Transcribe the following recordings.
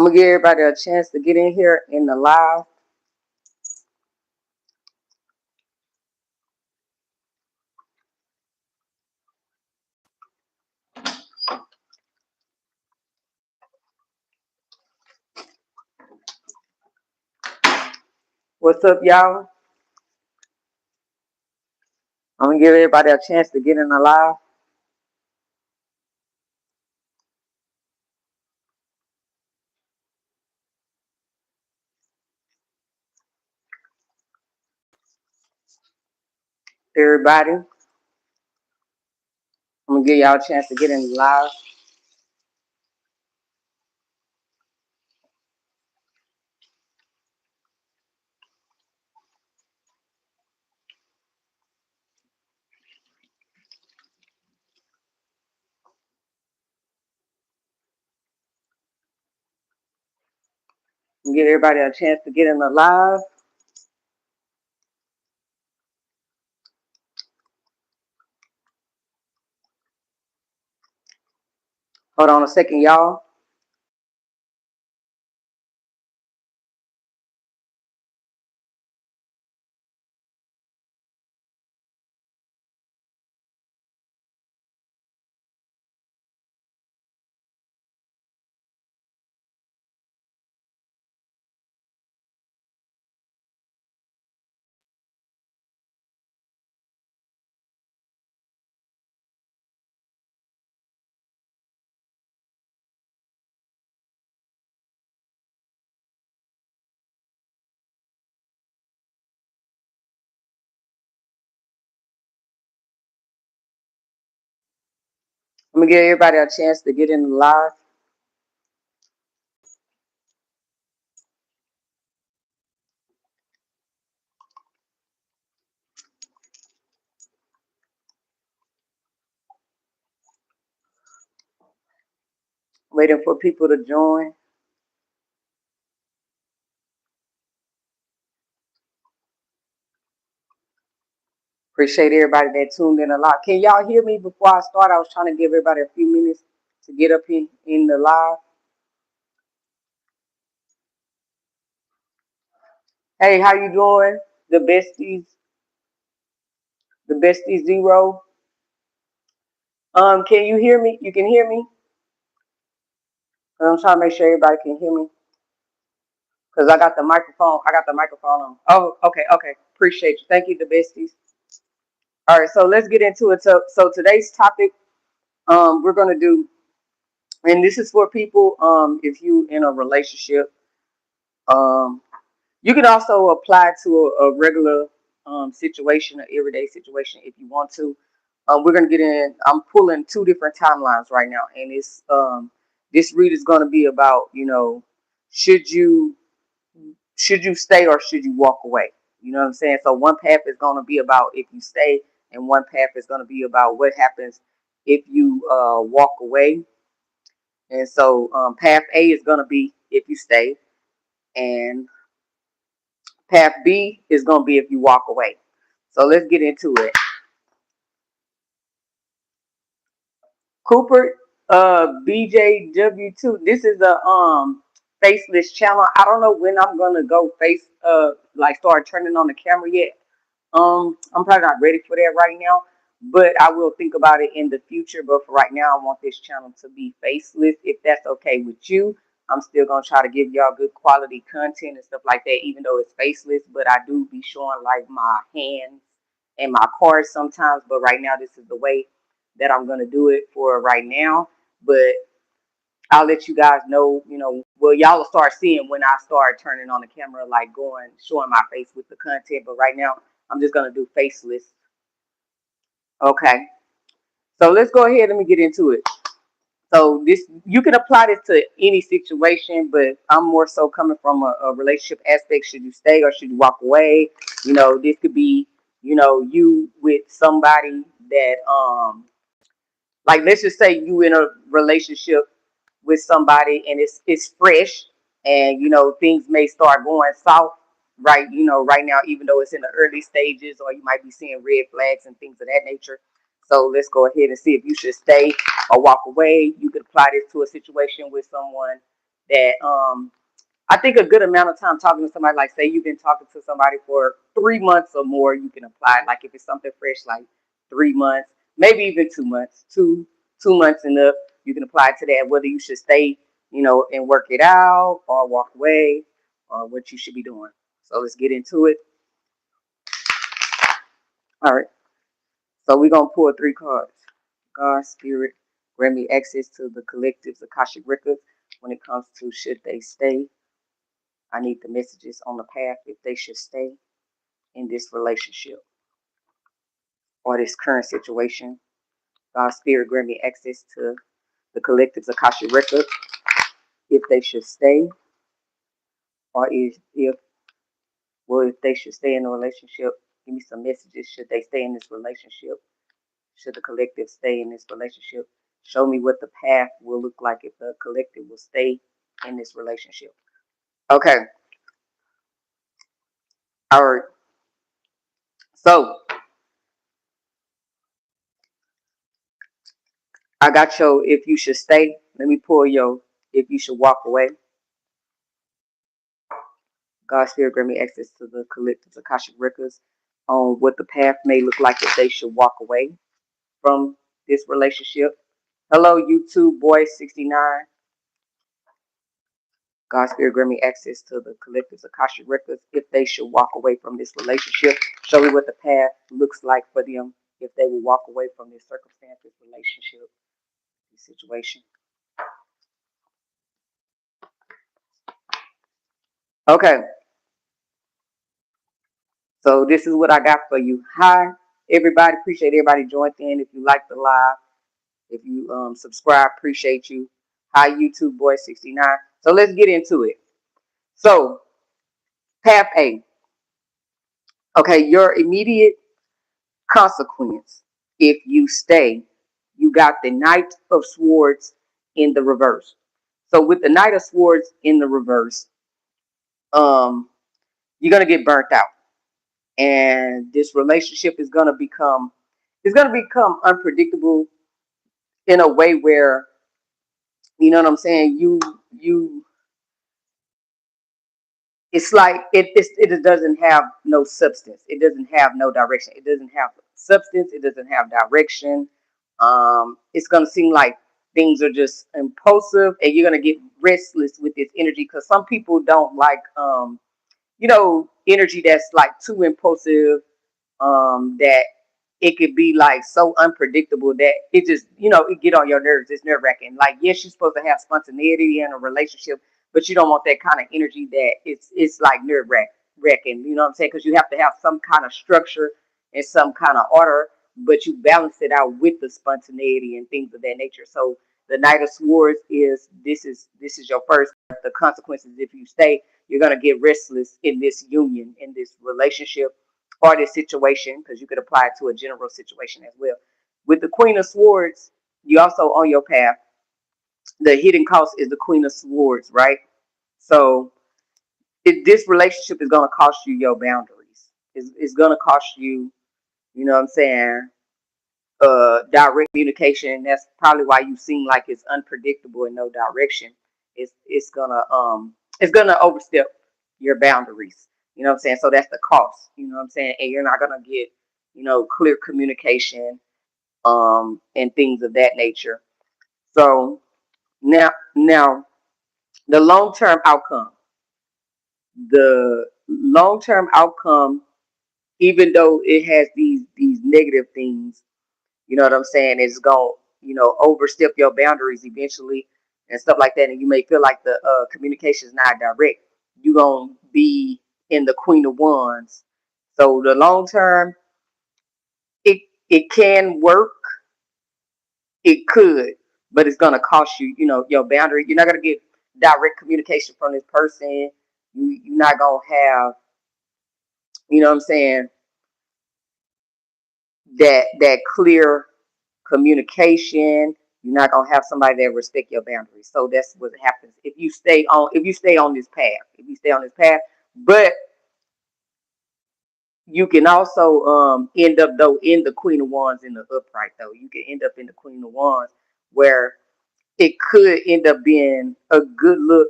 I'm gonna give everybody a chance to get in here in the live. What's up, y'all? I'm gonna give everybody a chance to get in the live. Everybody, I'm gonna give y'all a chance to get in the live. I'm gonna give everybody a chance to get in the live. Hold on a second, y'all. I'm gonna give everybody a chance to get in the live. Waiting for people to join. Appreciate everybody that tuned in a lot. Can y'all hear me before I start? I was trying to give everybody a few minutes to get up in the live. Hey, how you doing? The besties, the bestie zero. Can you hear me? You can hear me? I'm trying to make sure everybody can hear me. Cause I got the microphone. I got the microphone on. Oh, okay, okay. Appreciate you. Thank you, the besties. All right, so let's get into it. So today's topic, we're gonna do, and this is for people, if you in a relationship, um, you can also apply to a regular situation, an everyday situation, if you want to. We're gonna get in. I'm pulling two different timelines right now, and it's this read is gonna be about, should you should you stay or should you walk away? You know what I'm saying? So one path is gonna be about if you stay, and one path is gonna be about what happens if you walk away. And so path A is gonna be if you stay, and path B is gonna be if you walk away. So let's get into it. Cooper, BJW2. This is a faceless channel. I don't know when I'm gonna go like start turning on the camera yet. I'm probably not ready for that right now, but I will think about it in the future. But for right now, I want this channel to be faceless. If that's okay with you, I'm still gonna try to give y'all good quality content and stuff like that, even though it's faceless. But I do be showing like my hands and my cards sometimes. But right now, this is the way that I'm gonna do it for right now. But I'll let you guys know, well, y'all will start seeing when I start turning on the camera, like showing my face with the content. But right now, I'm just gonna do faceless. Okay. So let's go ahead and get into it. So this, you can apply this to any situation, but I'm more so coming from a relationship aspect. Should you stay or should you walk away? This could be, you with somebody that, like, let's just say you in a relationship with somebody and it's fresh, and things may start going south, right, right now, even though it's in the early stages, or you might be seeing red flags and things of that nature. So let's go ahead and see if you should stay or walk away. You could apply this to a situation with someone that I think a good amount of time talking to somebody, like say you've been talking to somebody for 3 months or more, you can apply. Like if it's something fresh, like 3 months, maybe even 2 months, 2 months enough, you can apply to that. Whether you should stay, and work it out, or walk away, or what you should be doing. So let's get into it. All right. So we're gonna pull 3 cards. God, Spirit, grant me access to the collective's Akashic records when it comes to should they stay. I need the messages on the path if they should stay in this relationship or this current situation. God, Spirit, grant me access to the collective's Akashic records if they should stay, or if they should stay in a relationship. Give me some messages. Should they stay in this relationship? Should the collective stay in this relationship? Show me what the path will look like if the collective will stay in this relationship. Okay. All right. So I got your if you should stay. Let me pull your if you should walk away. God, Spirit, grant me access to the collective's Akashic records on what the path may look like if they should walk away from this relationship. Hello, YouTube boy 69. God, Spirit, grant me access to the collective's Akashic records if they should walk away from this relationship. Show me what the path looks like for them if they will walk away from this circumstance, this relationship, this situation. Okay, so this is what I got for you. Hi, everybody. Appreciate everybody joined in. If you like the live, if you subscribe, appreciate you. Hi, YouTube boy 69. So let's get into it. So, path A. Okay, your immediate consequence if you stay, you got the Knight of Swords in the reverse. So with the Knight of Swords in the reverse, um, you're gonna get burnt out, and this relationship is gonna become unpredictable in a way where you know what I'm saying. You it's like it doesn't have no substance. It doesn't have no direction. It doesn't have substance. It doesn't have direction. It's gonna seem like things are just impulsive, and you're gonna get restless with this energy because some people don't like energy that's like too impulsive, that it could be like so unpredictable that it just, it get on your nerves. It's nerve wracking. Like, yes, you're supposed to have spontaneity in a relationship, but you don't want that kind of energy that it's like nerve wracking. You know what I'm saying? Because you have to have some kind of structure and some kind of order, but you balance it out with the spontaneity and things of that nature. So the Knight of Swords is this is your first. The consequences if you stay, you're gonna get restless in this union, in this relationship or this situation, because you could apply it to a general situation as well. With the Queen of Swords, you also on your path. The hidden cost is the Queen of Swords, right? So this relationship is going to cost you your boundaries. It's going to cost you, you know what I'm saying, direct communication. That's probably why you seem like it's unpredictable and no direction. It's gonna overstep your boundaries. You know what I'm saying? So that's the cost. You know what I'm saying? And you're not gonna get, clear communication, and things of that nature. So now the long term outcome, even though it has these negative things, you know what I'm saying, it's going to, overstep your boundaries eventually and stuff like that. And you may feel like the communication is not direct. You're going to be in the Queen of Wands. So the long term, it, it can work. It could, but it's going to cost you, your boundary. You're not going to get direct communication from this person. You're not going to have, you know what I'm saying, that clear communication. You're not gonna have somebody that respect your boundaries. So that's what happens if you stay on this path. If you stay on this path, but you can also end up though in the Queen of Wands in the upright though. You can end up in the Queen of Wands where it could end up being a good look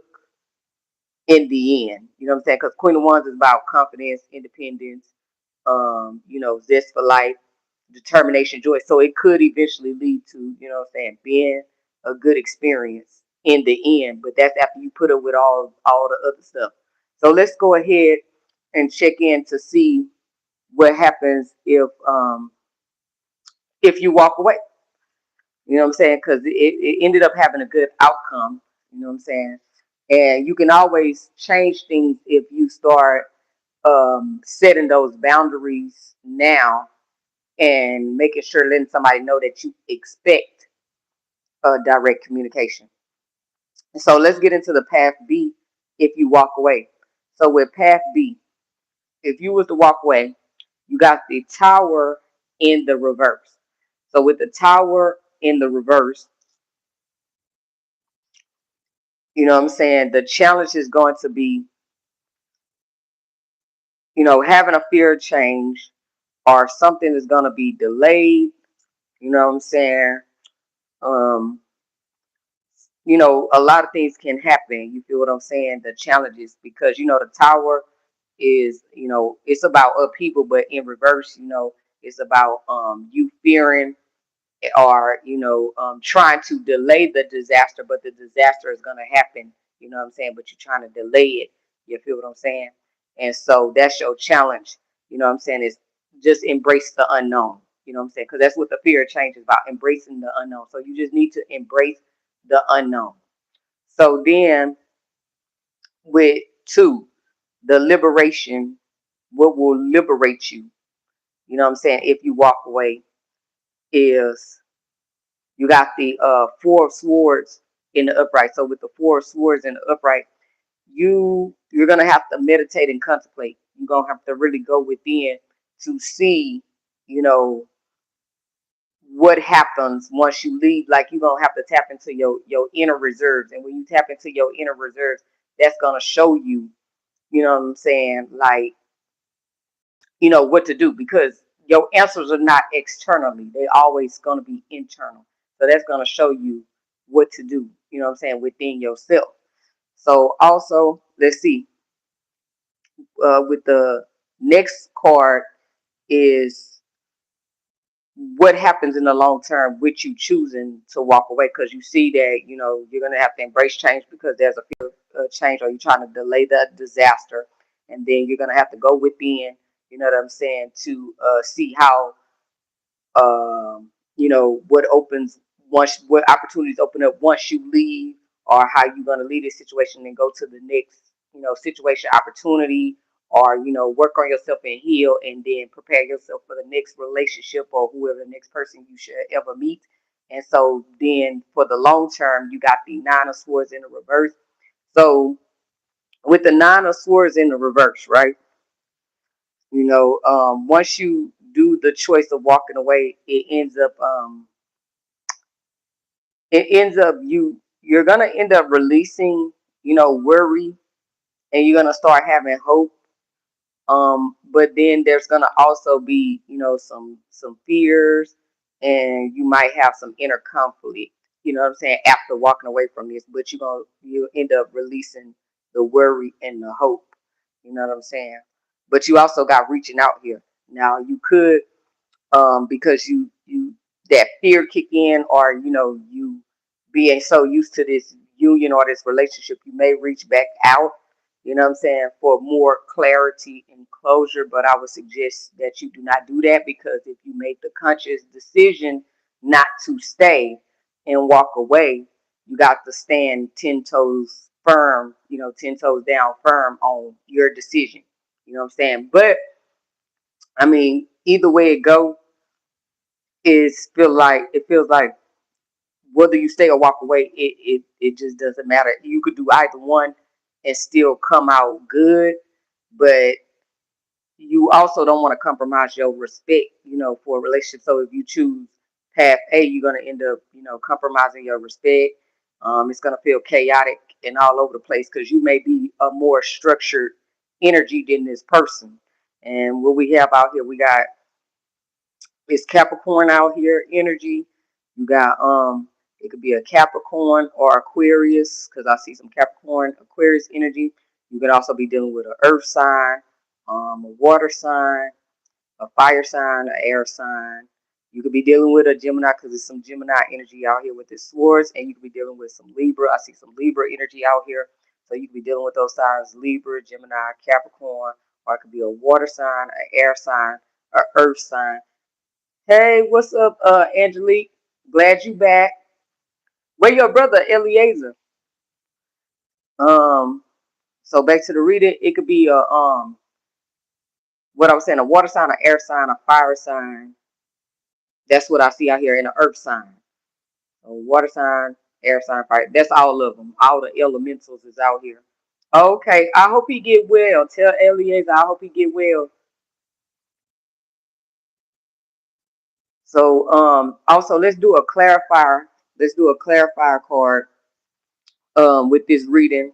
in the end. You know what I'm saying? Because Queen of Wands is about confidence, independence, zest for life, determination, joy. So it could eventually lead to, being a good experience in the end. But that's after you put up with all the other stuff. So let's go ahead and check in to see what happens if you walk away. You know what I'm saying? Because it ended up having a good outcome. You know what I'm saying? And you can always change things if you start setting those boundaries now and making sure letting somebody know that you expect direct communication. So let's get into the path B if you walk away. So with path B, if you was to walk away, you got the tower in the reverse. So with the tower in the reverse, you know what I'm saying, the challenge is going to be, having a fear of change or something is going to be delayed. You know what I'm saying? Um, a lot of things can happen. You feel what I'm saying? The challenges, because the tower is, it's about upheaval, but in reverse, it's about you fearing or trying to delay the disaster, but the disaster is going to happen. You know what I'm saying? But you're trying to delay it. You feel what I'm saying? And so that's your challenge. You know what I'm saying? Is just embrace the unknown. You know what I'm saying? Because that's what the fear of change is about, embracing the unknown. So you just need to embrace the unknown. So then with two, the liberation, what will liberate you, you know what I'm saying, if you walk away, is you got the Four of Swords in the upright. So with the Four of Swords in the upright, you're gonna have to meditate and contemplate. You're gonna have to really go within to see, you know, what happens once you leave. Like you're gonna have to tap into your inner reserves. And when you tap into your inner reserves, that's gonna show you, you know what I'm saying, like, what to do, because your answers are not externally. They're always gonna be internal. So that's gonna show you what to do, you know what I'm saying, within yourself. So also, let's see, with the next card is what happens in the long term with you choosing to walk away, because you see that you're going to have to embrace change because there's a fear of change, or you're trying to delay that disaster, and then you're going to have to go within, you know what I'm saying, to see how what opportunities open up once you leave, or how you're going to leave this situation and go to the next, situation, opportunity, or work on yourself and heal, and then prepare yourself for the next relationship or whoever the next person you should ever meet. And so then for the long term, you got the Nine of Swords in the reverse. So with the Nine of Swords in the reverse, right? Once you do the choice of walking away, it ends up you're gonna end up releasing, worry, and you're gonna start having hope. But then there's gonna also be, some fears, and you might have some inner conflict, you know what I'm saying, after walking away from this, but you end up releasing the worry and the hope. You know what I'm saying? But you also got reaching out here. Now you could, because you that fear kick in, or you being so used to this union or this relationship, you may reach back out, you know what I'm saying, for more clarity and closure. But I would suggest that you do not do that, because if you make the conscious decision not to stay and walk away, you got to stand 10 toes firm, 10 toes down firm on your decision. You know what I'm saying? But I mean, either way it go, it feels like whether you stay or walk away, it just doesn't matter. You could do either one and still come out good, but you also don't want to compromise your respect, for a relationship. So if you choose path A, you're gonna end up, compromising your respect. It's gonna feel chaotic and all over the place, because you may be a more structured energy than this person. And what we have out here, we got, it's Capricorn out here energy. You got it could be a Capricorn or Aquarius, because I see some Capricorn Aquarius energy. You can also be dealing with an earth sign, a water sign, a fire sign, an air sign. You could be dealing with a Gemini because there's some Gemini energy out here with this swords, and you could be dealing with some Libra. I see some Libra energy out here. So you could be dealing with those signs, Libra, Gemini, Capricorn, or it could be a water sign, an air sign, an earth sign. Hey, what's up, Angelique? Glad you back. Where your brother Eliezer? Um, so back to the reading, it could be a what I was saying, a water sign, an air sign, a fire sign. That's what I see out here in the earth sign. So water sign, air sign, fire. That's all of them. All the elementals is out here. Okay, I hope he get well. Tell Eliezer I hope he get well. So also let's do a clarifier. Let's do a clarifier card with this reading.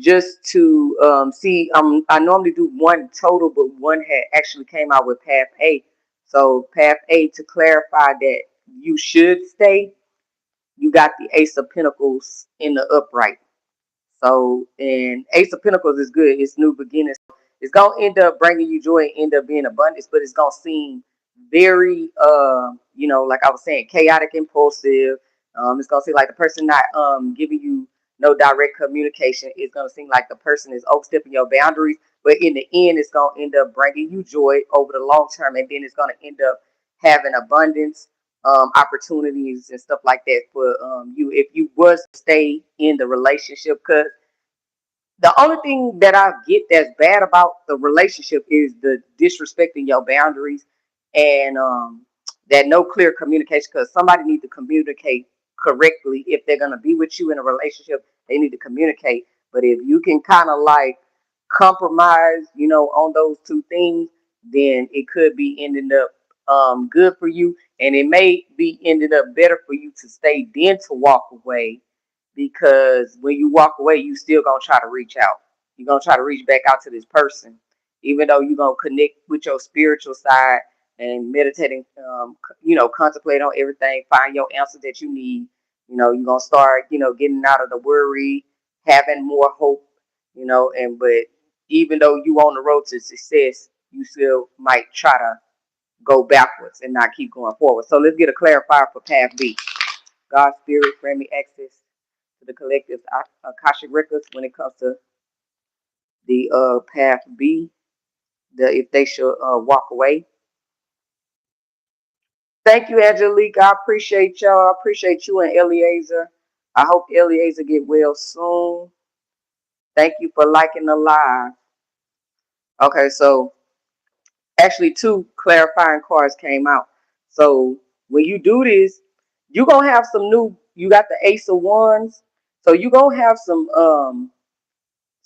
Just to see, I normally do one total, but one had actually came out with path A. So path A, to clarify that you should stay, you got the Ace of Pentacles in the upright. So, and Ace of Pentacles is good. It's new beginnings. It's gonna end up bringing you joy and end up being abundance, but it's gonna seem very, like I was saying, chaotic, impulsive. It's gonna seem like the person not giving you no direct communication. It's gonna seem like the person is overstepping your boundaries, but in the end, it's gonna end up bringing you joy over the long term, and then it's gonna end up having abundance, opportunities and stuff like that for you if you was to stay in the relationship. Because the only thing that I get that's bad about the relationship is the disrespecting your boundaries and that no clear communication. Because somebody needs to communicate correctly if they're gonna be with you in a relationship. They need to communicate. But if you can kind of like compromise, on those two things, then it could be ending up good for you, and it may be ended up better for you to stay than to walk away, because when you walk away, you still gonna try to reach out. You're gonna try to reach back out to this person, even though you're gonna connect with your spiritual side and meditating, contemplate on everything, find your answer that you need. You're gonna start, getting out of the worry, having more hope, and but even though you on the road to success, you still might try to go backwards and not keep going forward. So let's get a clarifier for path B. God spirit, grant me access to the collective Akashic records when it comes to the path B, if they should walk away. Thank you, Angelique. I appreciate y'all. I appreciate you and Eliezer. I hope Eliezer get well soon. Thank you for liking the live. Okay, so actually two clarifying cards came out. So when you do this, you're gonna have you got the Ace of Wands. So you're gonna have some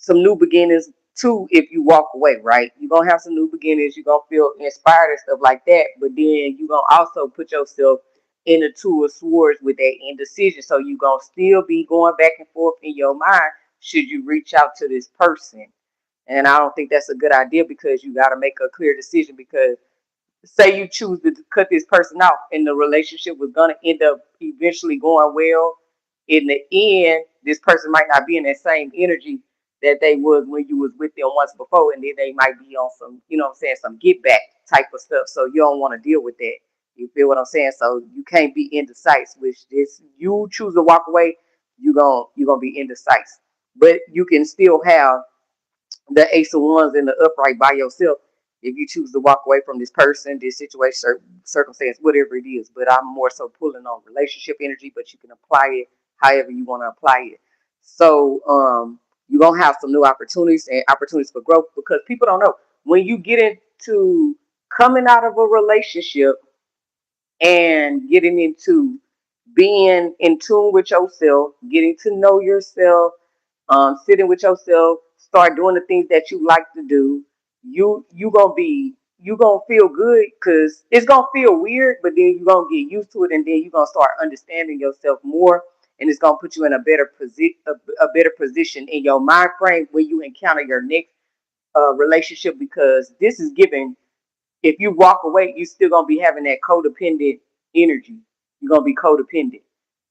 new beginnings too if you walk away, right? You're gonna have some new beginnings, you're gonna feel inspired and stuff like that, but then you're gonna also put yourself in the two of swords with that indecision. So you're gonna still be going back and forth in your mind should you reach out to this person. And I don't think that's a good idea, because you got to make a clear decision. Because say you choose to cut this person off and the relationship was going to end up eventually going well, in the end this person might not be in that same energy that they was when you was with them once before, and then they might be on some, what I'm saying, some get back type of stuff. So you don't want to deal with that. You feel what I'm saying? So you can't be indecisive, which this you choose to walk away, you're gonna be indecisive. But you can still have the Ace of Wands in the upright by yourself if you choose to walk away from this person, this situation, circumstance, whatever it is. But I'm more so pulling on relationship energy, but you can apply it however you want to apply it. So you're gonna have some new opportunities and opportunities for growth, because people don't know when you get into coming out of a relationship and getting into being in tune with yourself, getting to know yourself, sitting with yourself, start doing the things that you like to do. You gonna feel good, because it's gonna feel weird, but then you're gonna get used to it, and then you're gonna start understanding yourself more, and it's gonna put you in a better better position in your mind frame when you encounter your next relationship, because this is giving. If you walk away, you're still gonna be having that codependent energy. You're gonna be codependent,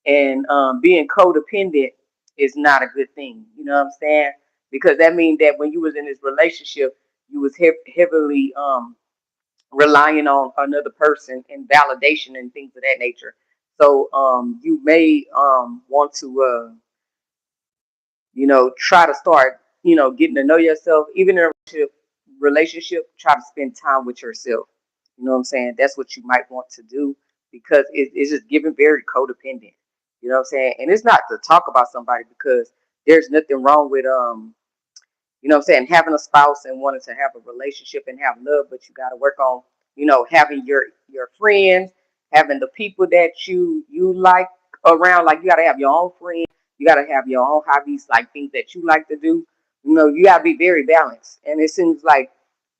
and being codependent is not a good thing. You know what I'm saying? Because that means that when you was in this relationship, you was heavily relying on another person and validation and things of that nature. So you may want to try to start, getting to know yourself. Even in a relationship, try to spend time with yourself. You know what I'm saying? That's what you might want to do because it's just giving very codependent. You know what I'm saying? And it's not to talk about somebody because there's nothing wrong with what I'm saying, having a spouse and wanting to have a relationship and have love, but you got to work on, having your friends, having the people that you like around. Like you got to have your own friends, you got to have your own hobbies, like things that you like to do. You got to be very balanced. And it seems like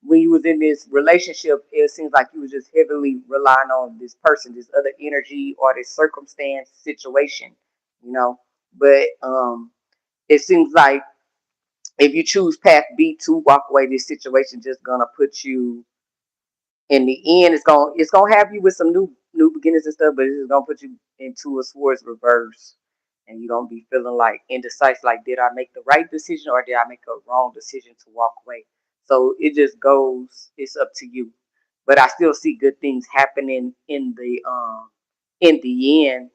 when you was in this relationship, it seems like you was just heavily relying on this person, this other energy, or this circumstance situation. You know, but it seems like if you choose path B to walk away, this situation just gonna put you in the end. It's gonna have you with some new beginnings and stuff, but it's gonna put you into a swords reverse, and you're gonna be feeling like indecisive. Like, did I make the right decision or did I make a wrong decision to walk away? So it just goes. It's up to you. But I still see good things happening in the end.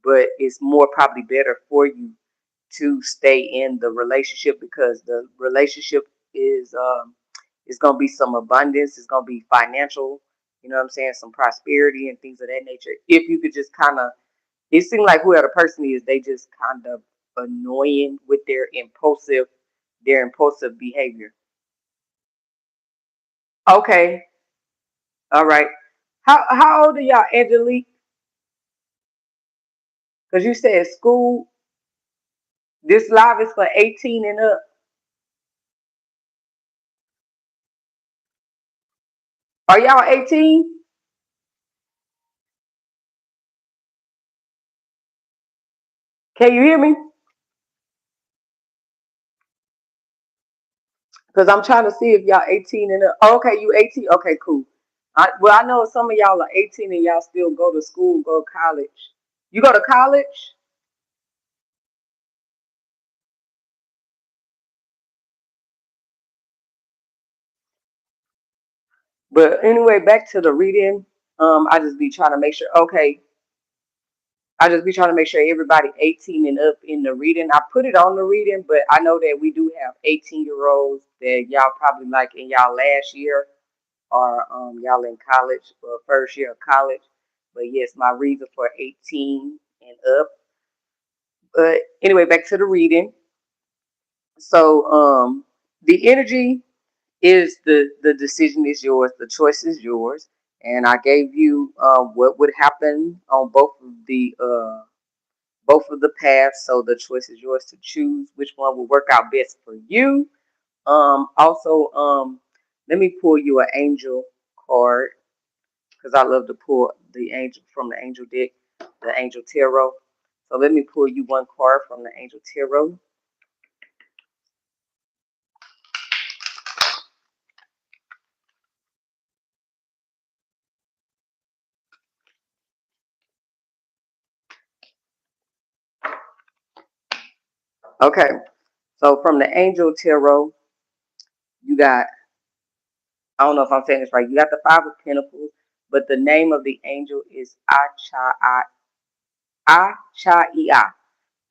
But it's more probably better for you to stay in the relationship because the relationship is gonna be some abundance, it's gonna be financial, you know what I'm saying, some prosperity and things of that nature. If you could just kind of, it seems like whoever the person is, they just kind of annoying with their impulsive behavior. Okay, all right. How old are y'all, Angelique? Because you said school. This live is for 18 and up. Are y'all 18? Can you hear me? Because I'm trying to see if y'all 18 and up. Oh, okay, you 18. Okay, cool. Well, I know some of y'all are 18 and y'all still go to school, go to college. You go to college? But anyway, back to the reading. I just be trying to make sure. Okay, I just be trying to make sure everybody 18 and up in the reading. I put it on the reading, but I know that we do have 18-year-olds that y'all probably like in y'all last year or y'all in college or first year of college. But yes, my reason for 18 and up. But anyway, back to the reading. So the energy is the decision is yours, the choice is yours, and I gave you what would happen on both of the paths. So the choice is yours to choose which one will work out best for you. Also, let me pull you an angel card because I love to pull the angel from the angel deck, the angel tarot. So let me pull you one card from the angel tarot. Okay, so from the angel tarot, you got, I don't know if I'm saying this right. You got the Five of Pentacles, but the name of the angel is Achaiah,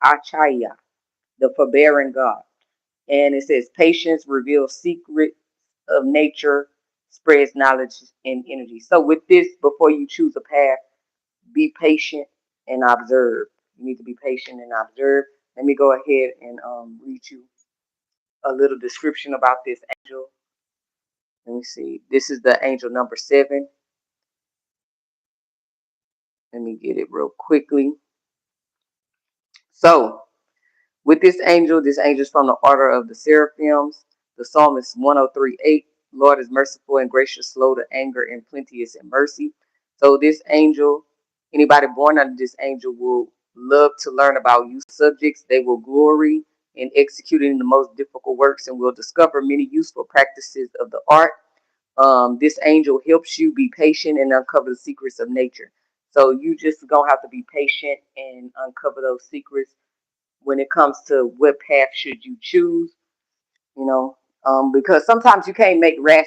Achaiah, the forbearing God. And it says, patience reveals secrets of nature, spreads knowledge and energy. So with this, before you choose a path, be patient and observe. You need to be patient and observe. Let me go ahead and read you a little description about this angel. Let me see. This is the angel number 7. Let me get it real quickly. So, with this angel is from the order of the seraphims. The psalmist 103:8. Lord is merciful and gracious, slow to anger, and plenteous in mercy. So, this angel, anybody born under this angel, will love to learn about youth subjects. They will glory in executing the most difficult works and will discover many useful practices of the art. This angel helps you be patient and uncover the secrets of nature. So you just gonna have to be patient and uncover those secrets. when it comes to what path should you choose, you know, because sometimes you can't make rash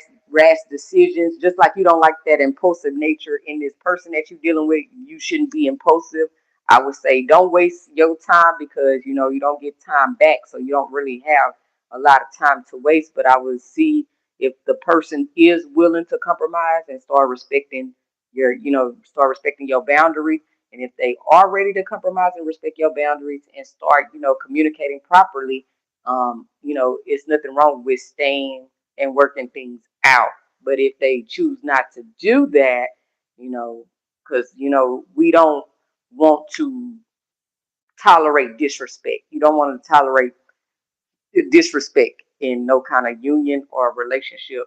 decisions. Just like you don't like that impulsive nature in this person that you're dealing with, you shouldn't be impulsive. I would say don't waste your time because you don't get time back, so you don't really have a lot of time to waste. But I would see if the person is willing to compromise and start respecting your boundaries. And if they are ready to compromise and respect your boundaries and start, communicating properly, it's nothing wrong with staying and working things out. But if they choose not to do that, because we don't want to tolerate disrespect. You don't want to tolerate disrespect in no kind of union or relationship.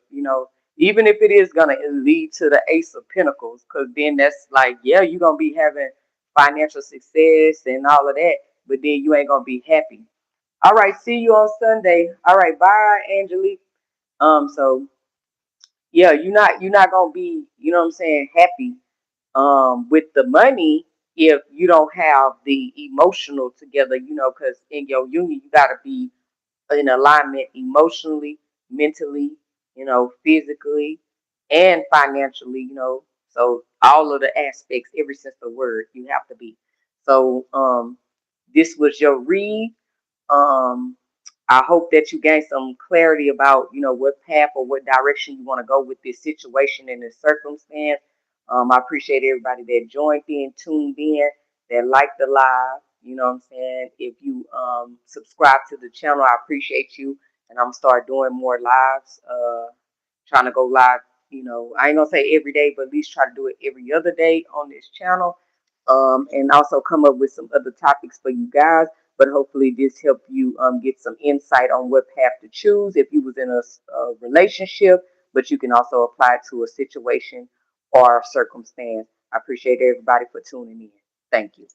Even if it is gonna lead to the Ace of Pentacles, because then that's like, yeah, you're gonna be having financial success and all of that, but then you ain't gonna be happy. All right, see you on Sunday. All right, bye, Angelique. So yeah, you're not gonna be, what I'm saying, happy with the money if you don't have the emotional together, because in your union you gotta be in alignment emotionally, mentally, physically, and financially, So all of the aspects, every sense of word, you have to be. So this was your read. Um, I hope that you gain some clarity about, what path or what direction you want to go with this situation and this circumstance. I appreciate everybody that joined in, tuned in, that liked the live. You know what I'm saying? If you subscribe to the channel, I appreciate you. And I'm gonna start doing more lives. Trying to go live, I ain't gonna say every day, but at least try to do it every other day on this channel. And also come up with some other topics for you guys. But hopefully this helped you get some insight on what path to choose if you was in a relationship, but you can also apply it to a situation or circumstance. I appreciate everybody for tuning in. Thank you.